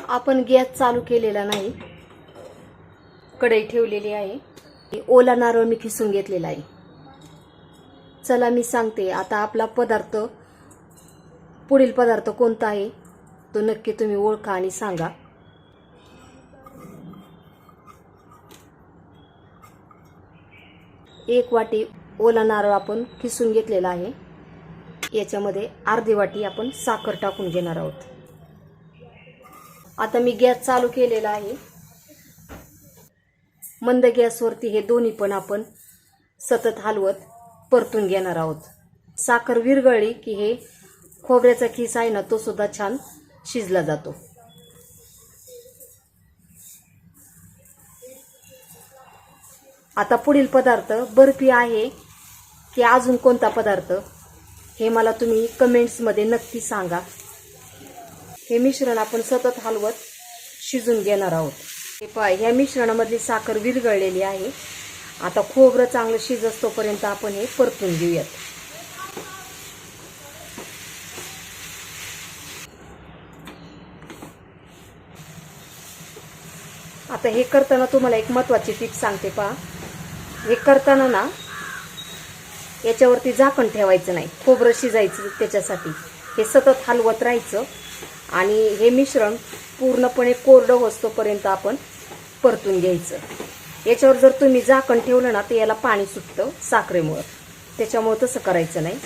आपण गॅस चालू केलेला नाही, कढई ठेवलेली आहे। ओला नारळ मी खिसून घेतलेला आहे। चला मी सांगते आता आपला पदार्थ, पुढील पदार्थ कोणता आहे तो नक्की तुम्ही ओळखा आणि सांगा। एक वाटी ओला नारळ आपण खिसून घेतलेला आहे। याच्यामध्ये अर्धी वाटी आपण साखर टाकून घेणार आहोत। आता मी गॅस चालू केलेला आहे। मंद गॅसवरती हे दोन्ही पण आपण सतत हलवत परतून घेणार आहोत। साखर विरघळली की हे खोबऱ्याचा खिस आहे ना तो सुद्धा छान शिजला जातो। आता पुढील पदार्थ बर्फी आहे की अजून कोणता पदार्थ हे मला तुम्ही कमेंट्स मध्ये नक्की सांगा। हे मिश्रण आपण सतत हलवत शिजून घेणार आहोत। हे पहा, ह्या मिश्रणामधली साखर विरघळलेली आहे। आता खोबरं चांगलं शिजत तोपर्यंत आपण हे परतून घेऊयात। आता हे करताना तुम्हाला एक महत्त्वाची टिप सांगते पहा। हे करताना ना याच्यावरती झाकण ठेवायचं नाही, खोबरं शिजायचं त्याच्यासाठी हे सतत हलवत राहायचं आणि हे मिश्रण पूर्णपणे कोरडं होईपर्यंत आपण परतून घ्यायचं। याच्यावर जर तुम्ही झाकण ठेवलं ना तर याला पाणी सुटतं साखरेमुळे, त्याच्यामुळे तसं करायचं नाही।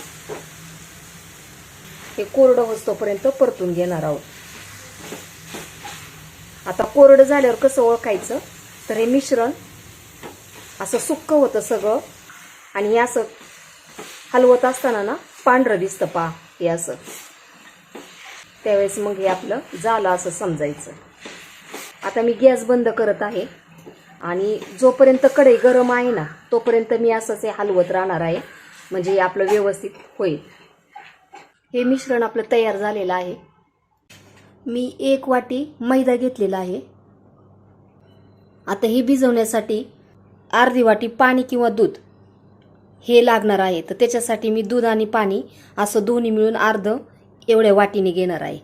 हे कोरडं होईपर्यंत परतून घेणार आहोत। आता कोरडं झाल्यावर कसं ओळखायचं तर हे मिश्रण असं सुक्क होतं सगळं आणि हे असं हलवत असताना ना पांढरं दिसतं पहा, हे असं, त्यावेळेस मग हे आपलं झालं असं समजायचं। आता मी गॅस बंद करत आहे आणि जोपर्यंत कढई गरम आहे ना तोपर्यंत मी असंच हे हलवत राहणार आहे, म्हणजे हे आपलं व्यवस्थित होईल। हे मिश्रण आपलं तयार झालेलं आहे। मी 1 वाटी मैदा घेतलेला आहे। आता हे भिजवण्यासाठी अर्धी वाटी पाणी किंवा दूध हे लागणार आहे, तर त्याच्यासाठी मी दूध आणि पाणी असं दोन्ही मिळून अर्ध एवढ्या वाटीने घेणार आहे।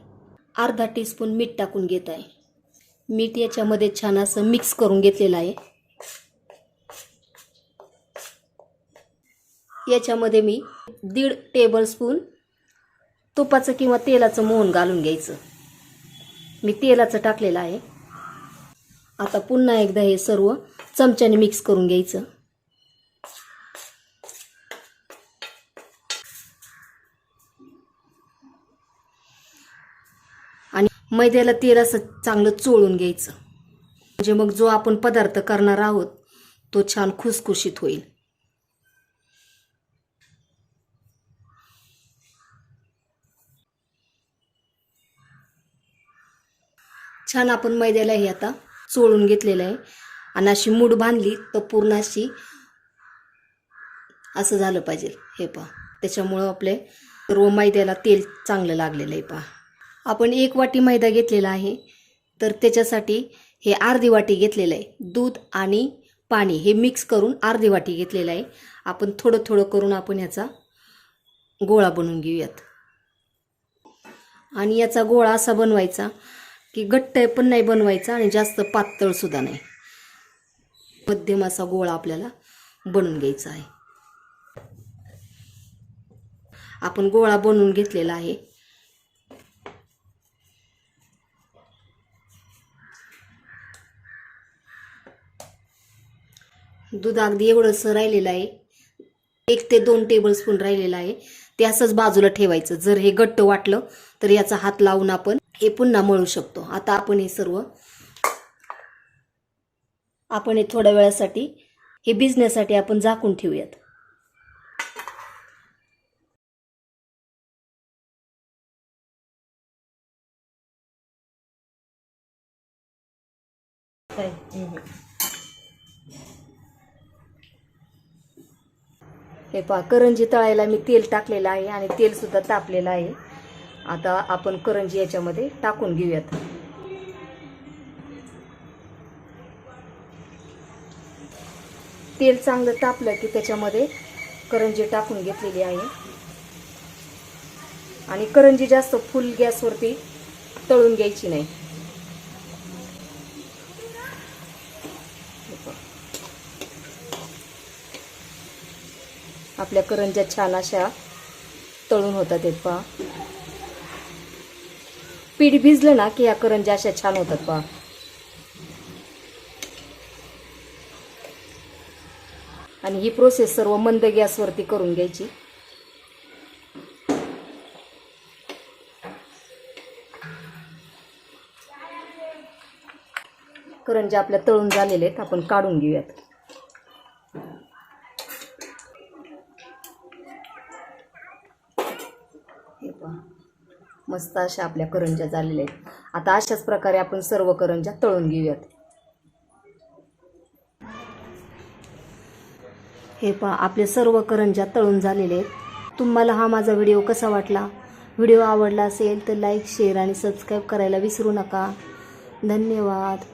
अर्धा टीस्पून मीठ टाकून घेत आहे। मीठ याच्यामध्ये छान असं मिक्स करून घेतलेलं आहे। याच्यामध्ये मी 1.5 टेबलस्पून तुपाचं किंवा तेलाचं मोहन घालून घ्यायचं। मी तेलाचं टाकलेलं आहे। आता पुन्हा एकदा हे सर्व चमच्याने मिक्स करून घ्यायचं। आणि मैद्याला तेल असं चांगलं चोळून घ्यायचं, म्हणजे मग जो आपण पदार्थ करणार आहोत तो छान खुसखुशीत होईल। छान आपण मैद्याला हे आता चोळून घेतलेलं आहे आणि अशी मूठ बांधली तर पूर्ण अशी असं झालं पाहिजे। हे पहा, त्याच्यामुळं आपले सर्व मैद्याला तेल चांगलं लागलेलं आहे पहा। आपण 1 वाटी मैदा घेतलेला आहे, तर त्याच्यासाठी हे अर्धी वाटी घेतलेलं आहे। दूध आणि पाणी हे मिक्स करून अर्धी वाटी घेतलेलं आहे। आपण थोडं थोडं करून आपण याचा गोळा बनवून घेऊयात। आणि याचा गोळा असा बनवायचा की घट्ट पण नाही बनवायचा आणि जास्त पातळ सुद्धा नाही, मध्यम असा गोळा आपल्याला बनवून घ्यायचा आहे। आपण गोळा बनवून घेतलेला आहे। दूध अगदी एवढंसं राहिलेलं आहे, 1 ते 2 टेबलस्पून राहिलेलं आहे। ते असंच बाजूला ठेवायचं। जर हे घट्ट वाटलं तर याचा हात लावून आपण हे पुन्हा मळू शकतो। आता आपण हे सर्व हे थोड्या वेळासाठी हे भिजण्यासाठी आपण झाकून ठेवूयात। हे पहा, करंजी तळायला मी तेल टाकलेलं आहे आणि तेल सुद्धा तापलेलं आहे। आता आपण करंजी याच्यामध्ये टाकून घेऊयात। तेल चांगलं तापलं की त्याच्यामध्ये करंजी टाकून घेतलेली आहे आणि करंजी जास्त फुल गॅसवरती तळून घ्यायची नाही, आपल्या करंज्या छान अशा तळून होतात आहेत पहा. पीठ भिजलं ना की या करंज्या अशा छान होतात पहा. आणि ही प्रोसेस सर्व मंद गॅसवरती करून घ्यायची. करंज्या आपल्या तळून झालेले आहेत, आपण काढून घेऊयात. हे पहा, मस्त अशा आपल्या करंज्या झालेल्या आहेत. आता अशाच प्रकारे आपण सर्व करंज्या तळून घेऊयात. हे पहा, आपले सर्व करंज्या तळून झालेले आहेत. तुम्हाला हा माझा व्हिडिओ कसा वाटला? व्हिडिओ आवडला असेल तर लाईक, शेअर आणि सबस्क्राईब करायला विसरू नका. धन्यवाद.